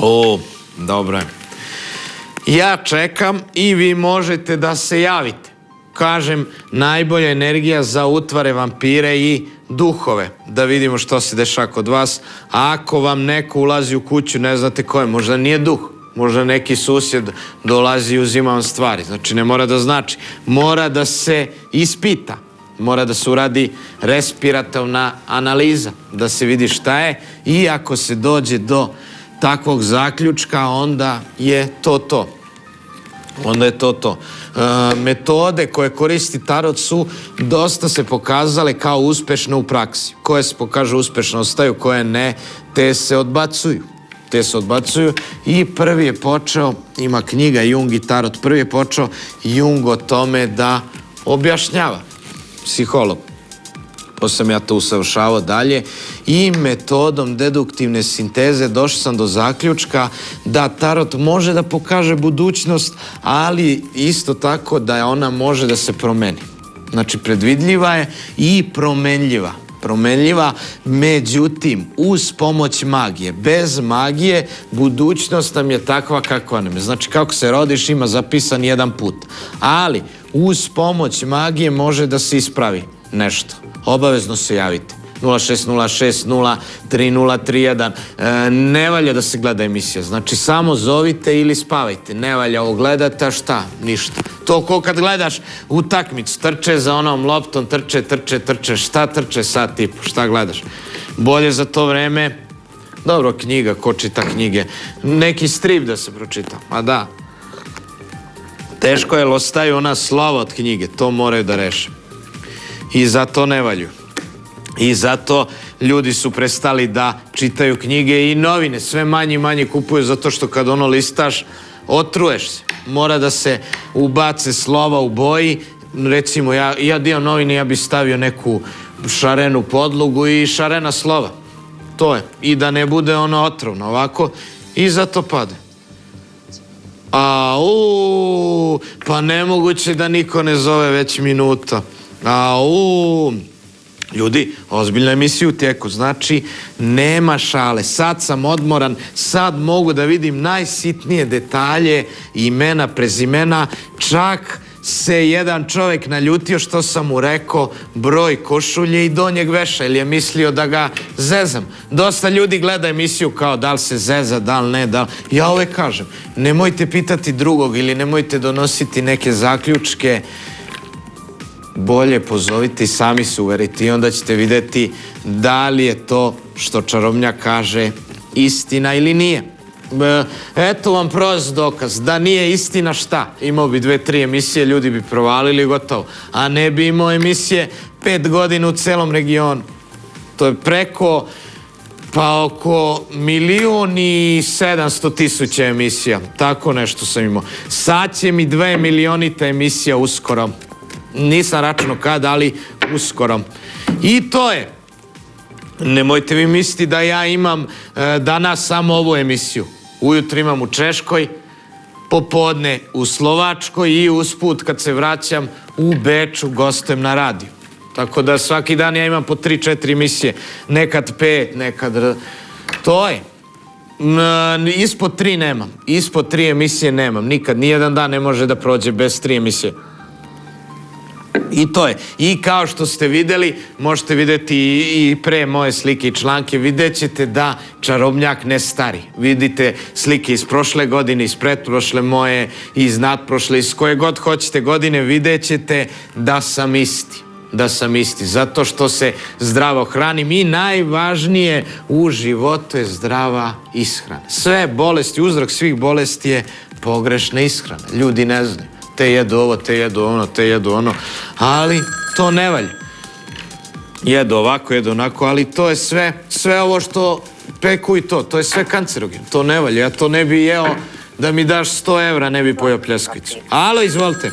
O, dobro je. Ja čekam i vi možete da se javite. Kažem, najbolja energija za utvare, vampire i duhove. Da vidimo što se dešava kod vas. A ako vam neko ulazi u kuću, ne znate ko je, možda nije duh. Možda neki susjed dolazi i uzima vam stvari. Znači, ne mora da znači. Mora da se ispita. Mora da se uradi respiratorna analiza. Da se vidi šta je. I ako se dođe do takvog zaključka, onda je to to. Onda je to to. Metode koje koristi tarot su dosta se pokazale kao uspešne u praksi. Koje se pokažu uspešno ostaju, koje ne, te se odbacuju. I prvi je počeo, ima knjiga Jung i tarot, prvi je počeo Jung o tome da objašnjava, psiholog. Posle sam ja to usavršavao dalje i metodom deduktivne sinteze došao sam do zaključka da tarot može da pokaže budućnost, ali isto tako da ona može da se promeni. Znači, predvidljiva je i promenljiva, međutim, uz pomoć magije. Bez magije, budućnost nam je takva kakva nam je. Znači, kako se rodiš, ima zapisan jedan put. Ali, uz pomoć magije može da se ispravi nešto. Obavezno se javite. 0606-03031. Ne valja da se gleda emisija. Znači, samo zovite ili spavajte. Ne valja ovo gledate, a šta? Ništa. To ko kad gledaš utakmicu, trče za onom loptom, trče. Šta trče sad tipu? Šta gledaš? Bolje za to vreme, dobro, knjiga, ko čita knjige. Neki strip da se pročita. A da. Teško je, ostaju ona slova od knjige. To moraju da reše. I zato ne valju. I zato ljudi su prestali da čitaju knjige i novine. Sve manje i manje kupuju zato što kad ono listaš, otruješ se. Mora da se ubace slova u boji. Recimo, ja dio novine, ja bi stavio neku šarenu podlogu i šarena slova. To je. I da ne bude ono otrovno ovako. I zato pade. Pa nemoguće da niko ne zove već minuta. Ljudi, ozbiljna emisija u tijeku, znači nema šale, sad sam odmoran, sad mogu da vidim najsitnije detalje, imena, prezimena, čak se jedan čovjek naljutio što sam mu rekao broj košulje i donjeg veša, ili je mislio da ga zezam. Dosta ljudi gleda emisiju kao da li se zeza, da li ne, da li... Ja uvek kažem, nemojte pitati drugog ili nemojte donositi neke zaključke, bolje pozovite i sami se uverite i onda ćete vidjeti da li je to što čarobnjak kaže istina ili nije. Eto vam prost dokaz. Da nije istina, šta? Imao bi 2-3 emisije, ljudi bi provalili, gotovo. A ne bi imao emisije 5 godina u celom regionu. To je preko, pa oko 1.700.000 emisija. Tako nešto sam imao. Sad će mi 2 milionita emisija uskoro. Nisam računao kada, ali uskoro. I to je. Nemojte vi misliti da ja imam danas samo ovu emisiju. Ujutro imam u Češkoj, popodne u Slovačkoj i usput kad se vraćam u Beču gostujem na radiju. Tako da svaki dan ja imam po 3-4 emisije. Nekad 5, nekad... To je. Ispod 3 nemam. Ispod 3 emisije nemam. Nikad. Nijedan dan ne može da prođe bez 3 emisije. I to je. I kao što ste vidjeli, možete vidjeti i pre moje slike i članke, vidjet ćete da čarobnjak ne stari. Vidite slike iz prošle godine, iz pretprošle moje, iz nadprošle, iz koje god hoćete godine, vidjet ćete da sam isti. Da sam isti. Zato što se zdravo hranim i najvažnije u životu je zdrava ishrana. Sve bolesti, uzrok svih bolesti je pogrešna ishrana. Ljudi ne znaju. Te jedu ovo, te jedu ono, te jedu ono, ali to ne valja. Jedu ovako, jedu onako, ali to je sve ovo što peku i to je sve kancerogeno, to ne valja. Ja to ne bi jeo da mi daš 100 evra, ne bi pojeo pljeskavicu. Alo, izvolite.